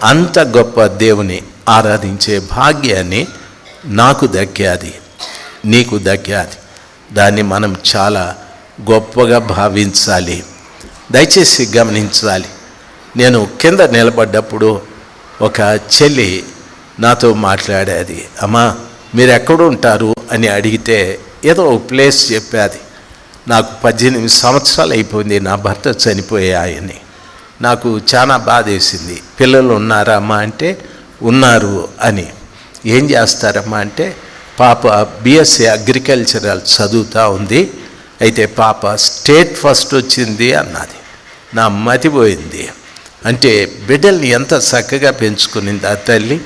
అంత గొప్ప దేవుని ఆరాధించే భాగ్యాన్ని నాకు దక్కాది, నీకు దక్కాది. దాన్ని మనం చాలా గొప్పగా భావించాలి. దయచేసి గమనించాలి. నేను కింద నిలబడ్డప్పుడు ఒక చెల్లి నాతో మాట్లాడేది. అమ్మా మీరు ఎక్కడ ఉంటారు అని అడిగితే ఏదో ఒక ప్లేస్ చెప్పేది. నాకు 18 సంవత్సరాలు అయిపోయింది నా భర్త చనిపోయాయని. నాకు చాలా బాధ వేసింది. పిల్లలు ఉన్నారా అమ్మా అంటే ఉన్నారు అని. ఏం చేస్తారమ్మా అంటే పాప బిఎస్సీ అగ్రికల్చరల్ చదువుతూ ఉంది, అయితే పాప స్టేట్ ఫస్ట్ వచ్చింది అన్నది. నా మతిపోయింది. అంటే బిడ్డల్ని ఎంత చక్కగా పెంచుకునింది ఆ తల్లి.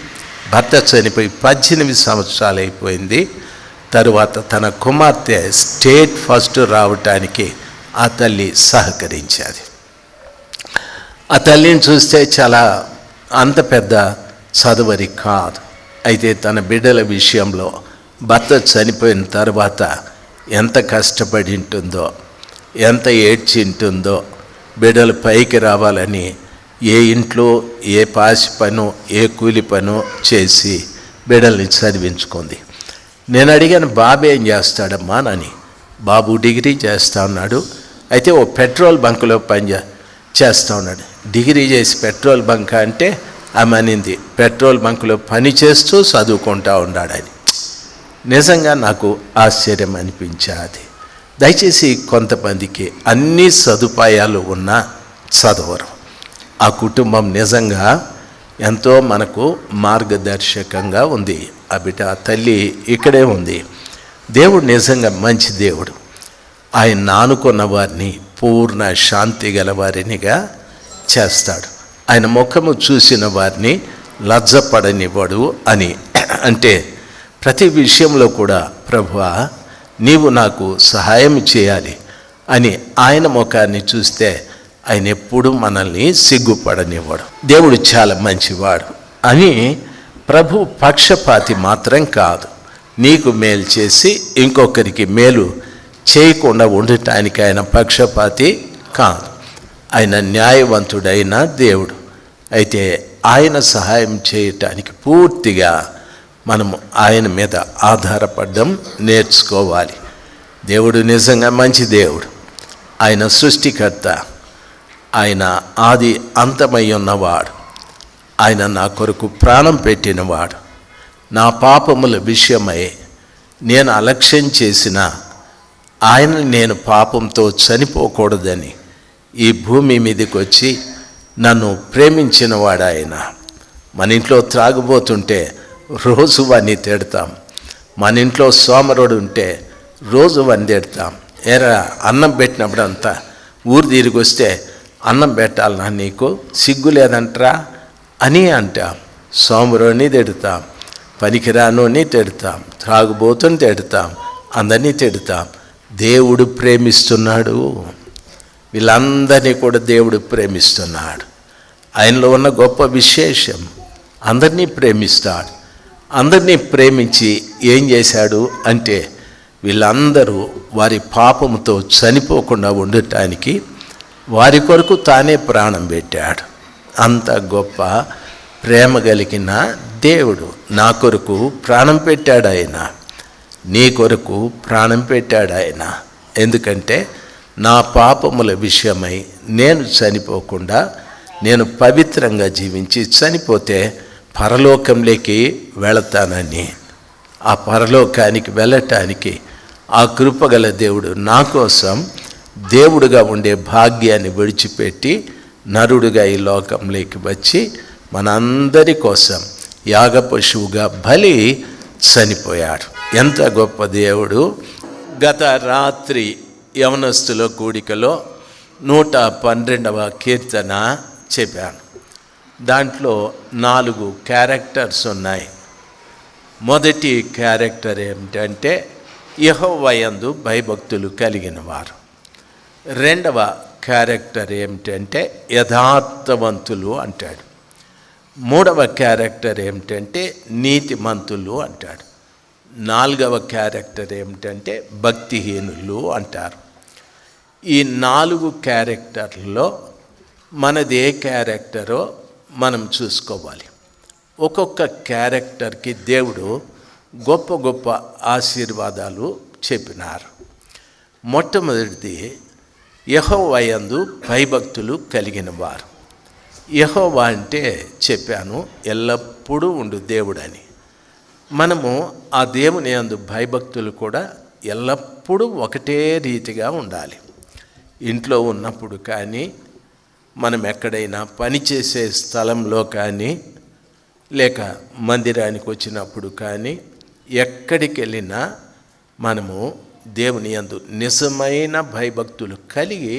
భర్త చనిపోయి 18 సంవత్సరాలు అయిపోయింది. తరువాత తన కుమార్తె స్టేట్ ఫస్ట్ రావటానికి ఆ తల్లి సహకరించేది. ఆ తల్లిని చూస్తే చాలా అంత పెద్ద చదువరి కాదు. అయితే తన బిడ్డల విషయంలో భర్త చనిపోయిన తర్వాత ఎంత కష్టపడి ఉంటుందో, ఎంత ఏడ్చి ఉంటుందో, బిడ్డలు పైకి రావాలని ఏ ఇంట్లో ఏ పాసి పనో ఏ కూలి పనో చేసి బిడ్డల్ని చదివించుకుంది. నేను అడిగాను, బాబు ఏం చేస్తాడమ్మా అని. బాబు డిగ్రీ చేస్తూ ఉన్నాడు, అయితే ఓ పెట్రోల్ బంకులో చేస్తూ ఉన్నాడు. డిగ్రీ చేసి పెట్రోల్ బంక్ అంటే ఆమె అనింది, పెట్రోల్ బంకులో పని చేస్తూ చదువుకుంటూ ఉన్నాడని. నిజంగా నాకు ఆశ్చర్యం అనిపించేది. దయచేసి కొంతమందికి అన్ని సదుపాయాలు ఉన్నా చదవరు. ఆ కుటుంబం నిజంగా ఎంతో మనకు మార్గదర్శకంగా ఉంది. ఆ బిడ్డ తల్లి ఇక్కడే ఉంది. దేవుడు నిజంగా మంచి దేవుడు. ఆయన ఆనుకున్న వారిని పూర్ణ శాంతి గల వారినిగా చేస్తాడు. ఆయన ముఖము చూసిన వారిని లజ్జపడనివ్వడు అని. అంటే ప్రతి విషయంలో కూడా ప్రభువా నీవు నాకు సహాయం చేయాలి అని ఆయన ముఖాన్ని చూస్తే ఆయన ఎప్పుడు మనల్ని సిగ్గుపడనివ్వడు. దేవుడు చాలా మంచివాడు అని. ప్రభు పక్షపాతి మాత్రం కాదు. నీకు మేలు చేసి ఇంకొకరికి మేలు చేయకుండా ఉండటానికి ఆయన పక్షపాతి కాదు. ఆయన న్యాయవంతుడైన దేవుడు. అయితే ఆయన సహాయం చేయటానికి పూర్తిగా మనము ఆయన మీద ఆధారపడడం నేర్చుకోవాలి. దేవుడు నిజంగా మంచి దేవుడు. ఆయన సృష్టికర్త, ఆయన ఆది అంతమై ఉన్నవాడు. ఆయన నా కొరకు ప్రాణం పెట్టినవాడు. నా పాపముల విషయమై నేను అలక్ష్యం చేసిన ఆయన నేను పాపంతో చనిపోకూడదని ఈ భూమి మీదకి వచ్చి నన్ను ప్రేమించినవాడు ఆయన. మన ఇంట్లో త్రాగుబోతుంటే రోజు వాడిని తిడతాం. మన ఇంట్లో సోమరుడు ఉంటే రోజు వాడిని తిడతాం. ఏరా అన్నం పెట్టినప్పుడు అంతా ఊరు తిరిగి వస్తే అన్నం పెట్టాలన్నా నీకు సిగ్గు లేదంటరా అని అంటాం. సోమరుడిని తిడతాం, పనికిరానోని తిడతాం, త్రాగుబోతుని తిడతాం, అందరినీ తిడతాం. దేవుడు ప్రేమిస్తున్నాడు. వీళ్ళందరినీ కూడా దేవుడు ప్రేమిస్తున్నాడు. ఆయనలో ఉన్న గొప్ప విశేషం అందరినీ ప్రేమిస్తాడు. అందరినీ ప్రేమించి ఏం చేశాడు అంటే వీళ్ళందరూ వారి పాపముతో చనిపోకుండా ఉండటానికి వారి కొరకు తానే ప్రాణం పెట్టాడు. అంత గొప్ప ప్రేమ కలిగిన దేవుడు. నా కొరకు ప్రాణం పెట్టాడు ఆయన, నీ కొరకు ప్రాణం పెట్టాడు ఆయన. ఎందుకంటే నా పాపముల విషయమై నేను చనిపోకుండా నేను పవిత్రంగా జీవించి చనిపోతే పరలోకంలోకి వెళతానని. ఆ పరలోకానికి వెళ్ళటానికి ఆ కృపగల దేవుడు నా కోసం దేవుడుగా ఉండే భాగ్యాన్ని విడిచిపెట్టి నరుడుగా ఈ లోకంలోకి వచ్చి మనందరి కోసం యాగపశువుగా బలి చనిపోయాడు. ఎంత గొప్ప దేవుడు. గత రాత్రి యవనస్తుల కూడికలో 112వ కీర్తన చెప్పాను. దాంట్లో 4 క్యారెక్టర్స్ ఉన్నాయి. మొదటి క్యారెక్టర్ ఏమిటంటే యెహోవా యందు భయభక్తులు కలిగిన వారు. రెండవ క్యారెక్టర్ ఏమిటంటే యథార్థవంతులు అంటాడు. మూడవ క్యారెక్టర్ ఏమిటంటే నీతిమంతులు అంటాడు. నాలుగవ క్యారెక్టర్ ఏమిటంటే భక్తిహీనులు అంటారు. ఈ 4 క్యారెక్టర్లలో మనది ఏ క్యారెక్టరో మనం చూసుకోవాలి. ఒక్కొక్క క్యారెక్టర్కి దేవుడు గొప్ప గొప్ప ఆశీర్వాదాలు చెప్పినారు. మొట్టమొదటిది, యెహోవా యందు భయభక్తులు కలిగిన వారు. యెహోవా అంటే చెప్పాను, ఎల్లప్పుడూ ఉండు దేవుడని. మనము ఆ దేవుని యందు భయభక్తులు కూడా ఎల్లప్పుడూ ఒకటే రీతిగా ఉండాలి. ఇంట్లో ఉన్నప్పుడు కానీ, మనం ఎక్కడైనా పనిచేసే స్థలంలో కానీ, లేక మందిరానికి వచ్చినప్పుడు కానీ, ఎక్కడికి వెళ్ళినా మనము దేవుని యందు నిజమైన భయభక్తులు కలిగి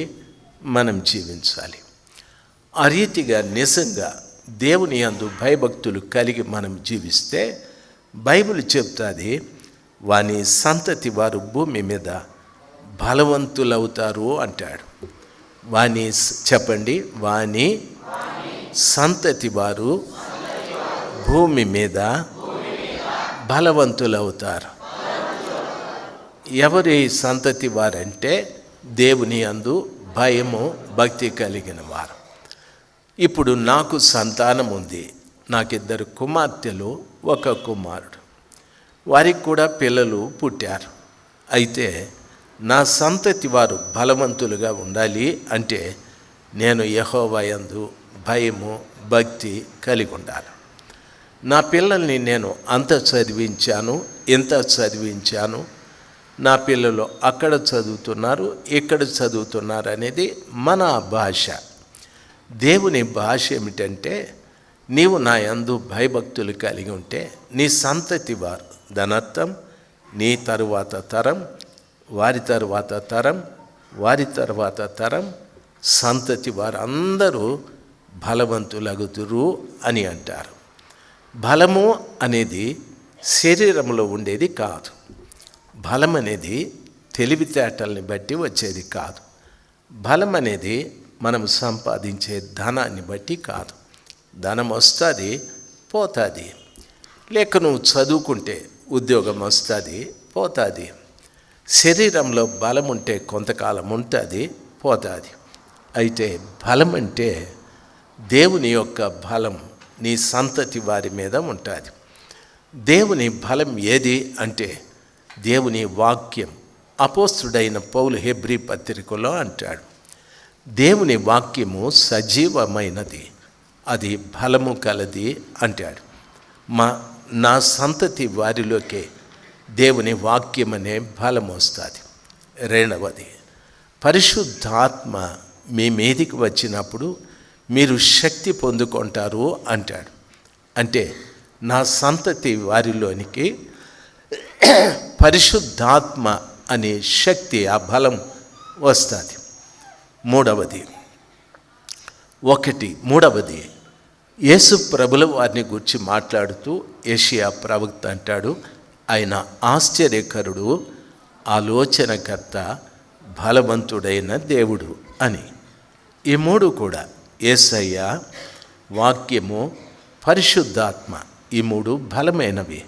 మనం జీవించాలి. ఆ రీతిగా నిజంగా దేవుని యందు భయభక్తులు కలిగి మనం జీవిస్తే బైబిల్ చెప్తుంది, వాని సంతతి వారు భూమి మీద బలవంతులవుతారు అంటాడు. వాని చెప్పండి, వాని సంతతి వారు భూమి మీద బలవంతులవుతారు. ఎవరి సంతతి వారంటే దేవుని యందు భయము భక్తి కలిగిన వారు. ఇప్పుడు నాకు సంతానం ఉంది. నాకు 2 కుమార్తెలు, 1 కుమారుడు. వారికి కూడా పిల్లలు పుట్టారు. అయితే నా సంతతి వారు బలవంతులుగా ఉండాలి అంటే నేను యెహోవా యందు భయము భక్తి కలిగి ఉండాలి. నా పిల్లల్ని నేను అంత చదివించాను, ఇంత చదివించాను, నా పిల్లలు అక్కడ చదువుతున్నారు, ఇక్కడ చదువుతున్నారు అనేది మన భాష. దేవుని భాష ఏమిటంటే, నీవు నా యందు భయభక్తులు కలిగి ఉంటే నీ సంతతి వారు, దానర్థం నీ తరువాత తరం, వారి తరువాత తరం, వారి తరువాత తరం, సంతతి వారు అందరూ బలవంతులగుదురు అని అంటారు. బలము అనేది శరీరంలో ఉండేది కాదు. బలం అనేది తెలివితేటల్ని బట్టి వచ్చేది కాదు. బలం అనేది మనం సంపాదించే ధనాన్ని బట్టి కాదు. ధనం వస్తుంది, పోతుంది. లేక నువ్వు చదువుకుంటే ఉద్యోగం వస్తుంది, పోతుంది. శరీరంలో బలం ఉంటే కొంతకాలం ఉంటుంది, పోతుంది. అయితే బలం అంటే దేవుని యొక్క బలం నీ సంతతి వారి మీద ఉంటుంది. దేవుని బలం ఏది అంటే దేవుని వాక్యం. అపోస్తుడైన పౌలు హెబ్రీ పత్రికలో అంటాడు, దేవుని వాక్యము సజీవమైనది, అది బలము కలది అంటాడు. నా సంతతి వారిలోకే దేవుని వాక్యం అనే బలం వస్తుంది. రెండవది, పరిశుద్ధాత్మ మీ మీదికి వచ్చినప్పుడు మీరు శక్తి పొందుకుంటారు అంటాడు. అంటే నా సంతతి వారిలోనికి పరిశుద్ధాత్మ అనే శక్తి, ఆ బలం వస్తుంది. మూడవది యేసు ప్రభుల వారిని గురించి మాట్లాడుతూ యెషయా ప్రవక్త అంటాడు, ఆయన ఆశ్చర్యకరుడు, ఆలోచనకర్త, బలవంతుడైన దేవుడు అని. ఈ 3 కూడా యేసయ్య, వాక్యము, పరిశుద్ధాత్మ, ఈ 3 బలమైనవి.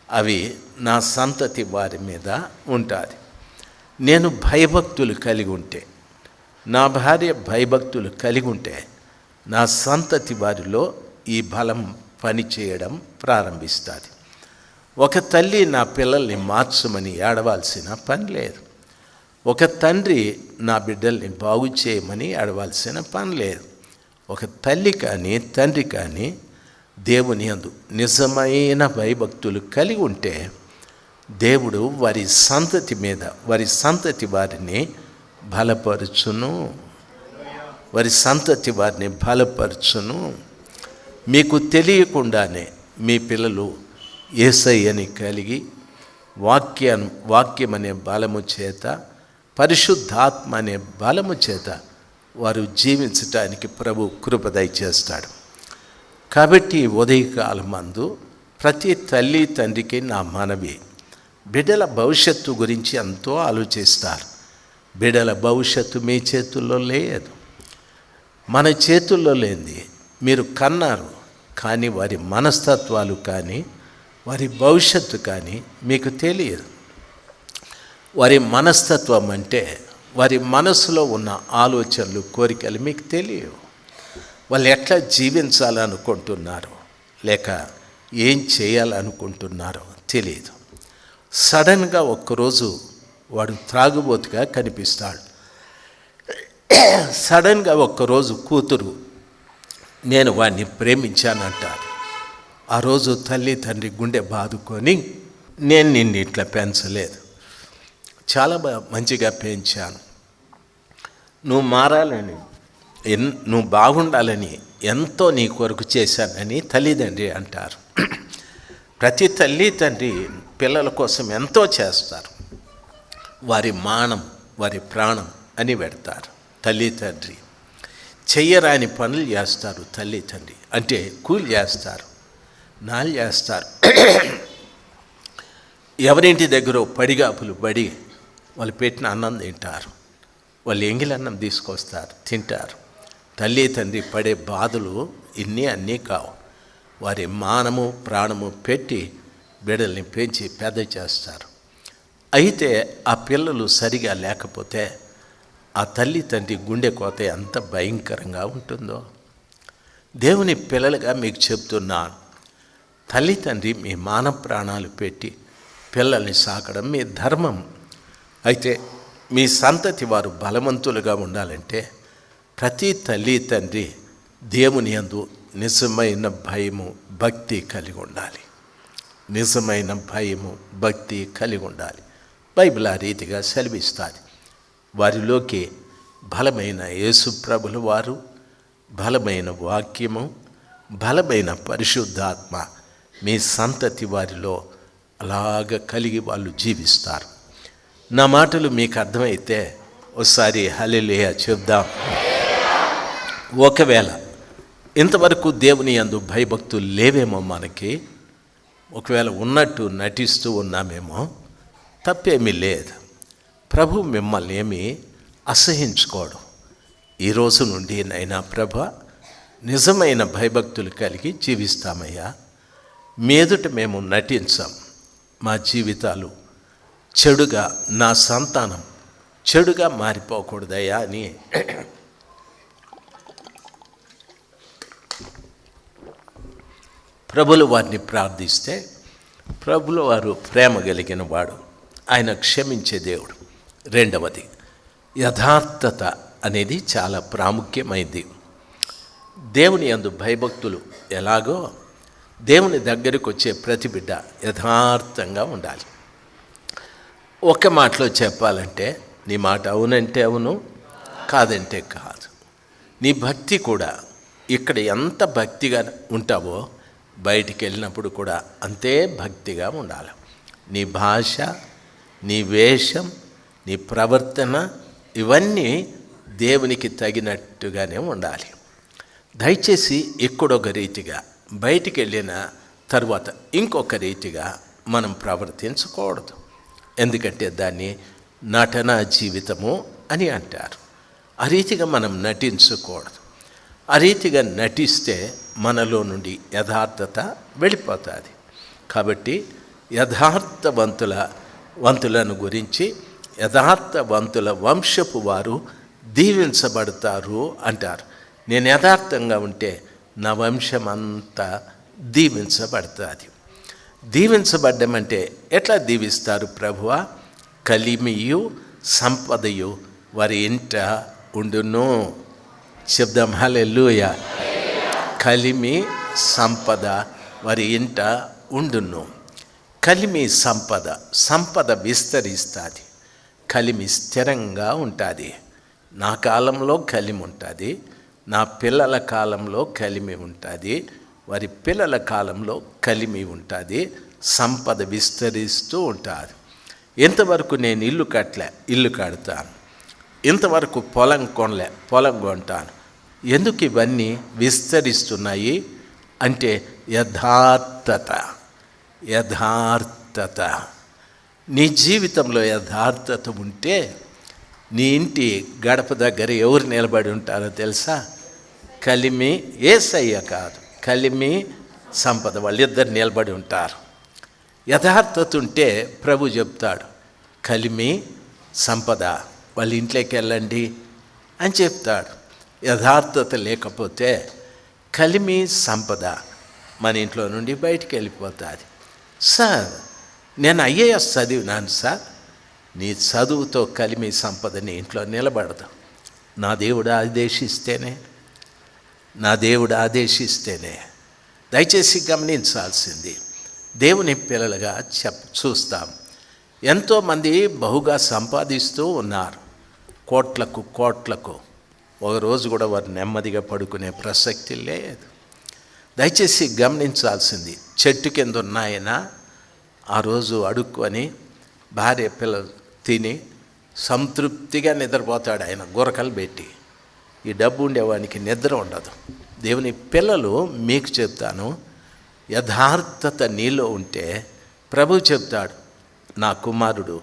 అవి నా సంతతి వారి మీద ఉంటుంది. నేను భయభక్తులు కలిగి ఉంటే, నా భార్య భయభక్తులు కలిగి ఉంటే, నా సంతతి వారిలో ఈ బలం పనిచేయడం ప్రారంభిస్తుంది. ఒక తల్లి నా పిల్లల్ని మార్చమని ఏడవాల్సిన పని లేదు. ఒక తండ్రి నా బిడ్డల్ని బాగు చేయమని ఏడవాల్సిన పని లేదు. ఒక తల్లి కానీ తండ్రి కానీ దేవుని యందు నిజమైన భయభక్తులు కలిగి ఉంటే దేవుడు వారి సంతతి మీద, వారి సంతతి వారిని బలపరుచును, వారి సంతతి వారిని బలపరుచును. మీకు తెలియకుండానే మీ పిల్లలు యేసయ్యని కలిగి వాక్యం అనే బలము చేత, పరిశుద్ధాత్మ అనే బలము చేత వారు జీవించటానికి ప్రభు కృప దయచేస్తాడు. కాబట్టి ఉదయకాలమందు ప్రతి తల్లి తండ్రికి నా మనవి, బిడ్డల భవిష్యత్తు గురించి ఎంతో ఆలోచిస్తారు. బిడ్డల భవిష్యత్తు మీ చేతుల్లో లేదు, మన చేతుల్లో లేనిది. మీరు కన్నారు కానీ వారి మనస్తత్వాలు కానీ వారి భవిష్యత్తు కానీ మీకు తెలియదు. వారి మనస్తత్వం అంటే వారి మనసులో ఉన్న ఆలోచనలు, కోరికలు మీకు తెలియవు. వాళ్ళు ఎట్లా జీవించాలనుకుంటున్నారో లేక ఏం చేయాలనుకుంటున్నారో తెలియదు. సడన్గా ఒక్కరోజు వాడు త్రాగుబోతుగా కనిపిస్తాడు. సడన్గా ఒక్కరోజు కూతురు నేను వాడిని ప్రేమించానంటారు. ఆ రోజు తల్లి తండ్రి గుండె బాదుకొని నేను నిన్ను ఇట్లా పెంచలేదు, చాలా మంచిగా పెంచాను, నువ్వు మారాలని నువ్వు బాగుండాలని ఎంతో నీ కొరకు చేశానని తల్లిదండ్రి అంటారు. ప్రతి తల్లి తండ్రి పిల్లల కోసం ఎంతో చేస్తారు. వారి మానం వారి ప్రాణం అని పెడతారు. తల్లి తండ్రి చెయ్యరాని పనులు చేస్తారు. తల్లి తండ్రి అంటే కూలి చేస్తారు, నాలు చేస్తారు. ఎవరింటి దగ్గర పడిగాపులు పడి వాళ్ళు పెట్టిన అన్నం తింటారు. వాళ్ళు ఎంగిలి అన్నం తీసుకొస్తారు, తింటారు. తల్లి తండ్రి పడే బాధలు అన్నీ కావు. వారి మానము ప్రాణము పెట్టి బిడ్డల్ని పెంచి పెద్ద చేస్తారు. అయితే ఆ పిల్లలు సరిగా లేకపోతే ఆ తల్లి తండ్రి గుండె కోత ఎంత భయంకరంగా ఉంటుందో. దేవుని పిల్లలుగా మీకు చెప్తున్నాను, తల్లి తండ్రి మీ మాన ప్రాణాలు పెట్టి పిల్లల్ని సాకడం మీ ధర్మం. అయితే మీ సంతతి వారు బలవంతులుగా ఉండాలంటే ప్రతి తల్లి తండ్రి దేవుని యందు నిజమైన భయము భక్తి కలిగి ఉండాలి. నిజమైన భయము భక్తి కలిగి ఉండాలి. బైబిల్ ఆ రీతిగా సెలవిస్తుంది. వారిలోకి బలమైన యేసుప్రభుల వారు, బలమైన వాక్యము, బలమైన పరిశుద్ధాత్మ మీ సంతతి వారిలో అలాగ కలిగి వాళ్ళు జీవిస్తారు. నా మాటలు మీకు అర్థమైతే ఒకసారి హల్లెలూయా చెప్దాం. ఒకవేళ ఇంతవరకు దేవుని యందు భయభక్తులు లేవేమో మనకి, ఒకవేళ ఉన్నట్టు నటిస్తూ ఉన్నామేమో, తప్పేమీ లేదు. ప్రభు మిమ్మల్ని ఏమీ అసహించుకోడు. ఈ రోజు నుండి నైనా ప్రభా నిజమైన భయభక్తులు కలిగి జీవిస్తామయ్యా, మీ ఎదుట మేము నటించాం. మా జీవితాలు చెడుగా, నా సంతానం చెడుగా మారిపోకూడదయ్యా అని ప్రభులు వారిని ప్రార్థిస్తే ప్రభుల వారు ప్రేమ కలిగిన వాడు, ఆయన క్షమించే దేవుడు. రెండవది యథార్థత అనేది చాలా ప్రాముఖ్యమైనది. దేవుని యందు భయభక్తులు ఎలాగో దేవుని దగ్గరికి వచ్చే ప్రతి బిడ్డ యథార్థంగా ఉండాలి. ఒక మాటలో చెప్పాలంటే నీ మాట అవునంటే అవును, కాదంటే కాదు. నీ భక్తి కూడా ఇక్కడ ఎంత భక్తిగా ఉంటావో బయటికి వెళ్ళినప్పుడు కూడా అంతే భక్తిగా ఉండాలి. నీ భాష, నీ వేషం, నీ ప్రవర్తన ఇవన్నీ దేవునికి తగినట్టుగానే ఉండాలి. దయచేసి ఇక్కడొక రీతిగా బయటికి వెళ్ళిన తర్వాత ఇంకొక రీతిగా మనం ప్రవర్తించకూడదు. ఎందుకంటే దాన్ని నటన జీవితము అని అంటారు. ఆ రీతిగా మనం నటించకూడదు. ఆ రీతిగా నటిస్తే మనలో నుండి యథార్థత వెళ్ళిపోతుంది. కాబట్టి యథార్థవంతులను గురించి యథార్థవంతుల వంశపు వారు దీవించబడతారు అంటారు. నేను యథార్థంగా ఉంటే నా వంశం అంతా దీవించబడుతుంది. దీవించబడ్డమంటే ఎట్లా దీవిస్తారు ప్రభువా? కలిమియు సంపదయు వారి ఇంట ఉండును. చెప్దాం హల్లెలూయా. కలిమి సంపద వారి ఇంట ఉండును. కలిమి సంపద విస్తరిస్తుంది. కలిమి స్థిరంగా ఉంటుంది. నా కాలంలో కలిమి ఉంటుంది, నా పిల్లల కాలంలో కలిమి ఉంటుంది, వారి పిల్లల కాలంలో కలిమి ఉంటుంది. సంపద విస్తరిస్తూ ఉంటుంది. ఇంతవరకు నేను ఇల్లు కడతాను, ఇంతవరకు పొలం కొంటాను. ఎందుకు ఇవన్నీ విస్తరిస్తున్నాయి అంటే యథార్థత. నీ జీవితంలో యథార్థత ఉంటే నీ ఇంటి గడప దగ్గర ఎవరు నిలబడి ఉంటారో తెలుసా? కలిమి యేసయ్య కాదు, కలిమి సంపద, వాళ్ళిద్దరు నిలబడి ఉంటారు. యథార్థత ఉంటే ప్రభు చెప్తాడు, కలిమి సంపద వాళ్ళ ఇంట్లోకి వెళ్ళండి అని చెప్తాడు. యథార్థత లేకపోతే కలిమి సంపద మన ఇంట్లో నుండి బయటికి వెళ్ళిపోతుంది. సార్, నేను ఐఏఎస్ చదివినాను సార్. నీ చదువుతో కలిమి సంపద నీ ఇంట్లో నిలబడదు. నా దేవుడు ఆదేశిస్తేనే. దయచేసి గమనించాల్సింది, దేవుని పిల్లలుగా చూస్తాం. ఎంతోమంది బహుగా సంపాదిస్తూ ఉన్నారు, కోట్లకు. ఒకరోజు కూడా వారు నెమ్మదిగా పడుకునే ప్రసక్తి లేదు. దయచేసి గమనించాల్సింది, చెట్టు కింద ఉన్నాయన ఆ రోజు అడుక్కొని భార్య పిల్లలు తిని సంతృప్తిగా నిద్రపోతాడు ఆయన గురకలు పెట్టి. ఈ డబ్బు ఉండేవానికి నిద్ర ఉండదు. దేవుని పిల్లలు మీకు చెప్తాను, యథార్థత నీలో ఉంటే ప్రభు చెప్తాడు, నా కుమారుడు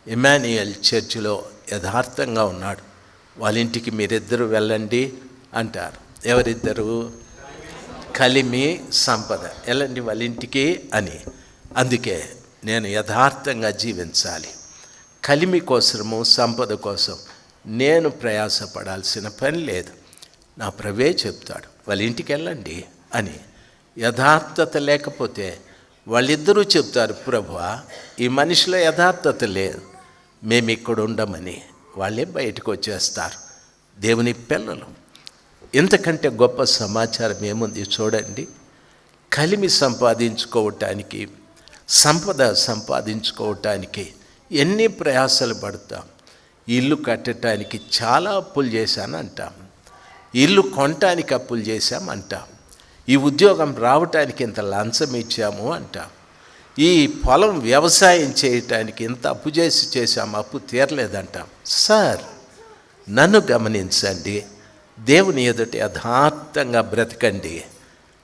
ఇమాన్యుయల్ చర్చిలో యథార్థంగా ఉన్నాడు, వాళ్ళ ఇంటికి మీరిద్దరూ వెళ్ళండి అంటారు. ఎవరిద్దరు? కలిమి సంపద. వెళ్ళండి వాళ్ళ ఇంటికి అని. అందుకే నేను యథార్థంగా జీవించాలి. కలిమి కోసము సంపద కోసం నేను ప్రయాసపడాల్సిన పని లేదు. నా ప్రభే చెప్తాడు, వాళ్ళ ఇంటికి వెళ్ళండి అని. యథార్థత లేకపోతే వాళ్ళిద్దరూ చెప్తారు, ప్రభువా ఈ మనిషిలో యథార్థత లేదు, మేము ఇక్కడ ఉండమని. వాళ్ళే బయటకు వచ్చేస్తారు. దేవుని పిల్లలు, ఇంతకంటే గొప్ప సమాచారం ఏముంది చూడండి. కలిమి సంపాదించుకోవటానికి, సంపద సంపాదించుకోవటానికి ఎన్ని ప్రయాసాలు పడతాం. ఇల్లు కట్టడానికి చాలా అప్పులు చేశాను అంటాం, ఇల్లు కొనటానికి అప్పులు చేశామంటాం, ఈ ఉద్యోగం రావటానికి ఇంత లంచం ఇచ్చాము అంటాం, ఈ పొలం వ్యవసాయం చేయటానికి ఇంత అప్పు చేసాము, అప్పు తీరలేదంటాం. సార్, నన్ను గమనించండి, దేవుని ఎదుట యథార్థంగా బ్రతకండి,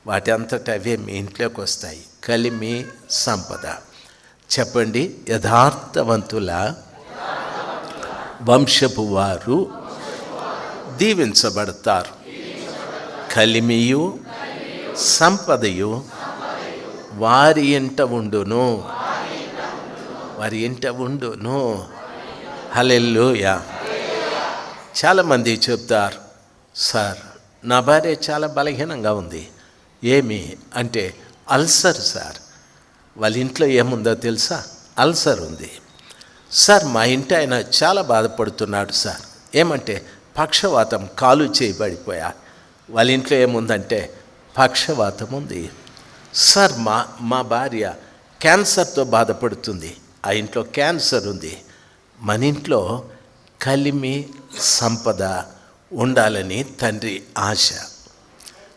వాటి అంతటా అవే మీ ఇంట్లోకి వస్తాయి. కలిమి సంపద. చెప్పండి, యథార్థవంతుల వంశపు వారు దీవించబడతారు. కలిమియు సంపదయు వారి ఇంట ఉండును. హల్లెలూయా. చాలామంది చెప్తారు, సార్ నా భార్య చాలా బలహీనంగా ఉంది. ఏమి అంటే అల్సర్ సార్. వాళ్ళ ఇంట్లో ఏముందో తెలుసా? అల్సర్ ఉంది సార్. మా ఇంటి ఆయన చాలా బాధపడుతున్నాడు సార్. ఏమంటే పక్షవాతం, కాలు చేయబడిపోయా. వాళ్ళ ఇంట్లో ఏముందంటే పక్షవాతం ఉంది సార్. మా భార్య క్యాన్సర్తో బాధపడుతుంది, ఆ ఇంట్లో క్యాన్సర్ ఉంది. మన ఇంట్లో కలిమి సంపద ఉండాలని తండ్రి ఆశ,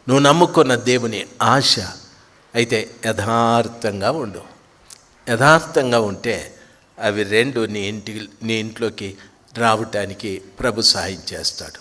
నువ్వు నమ్ముకున్న దేవుని ఆశ. అయితే యథార్థంగా ఉండు. యథార్థంగా ఉంటే అవి రెండు నీ ఇంట్లోకి రావటానికి ప్రభు సహాయం చేస్తాడు.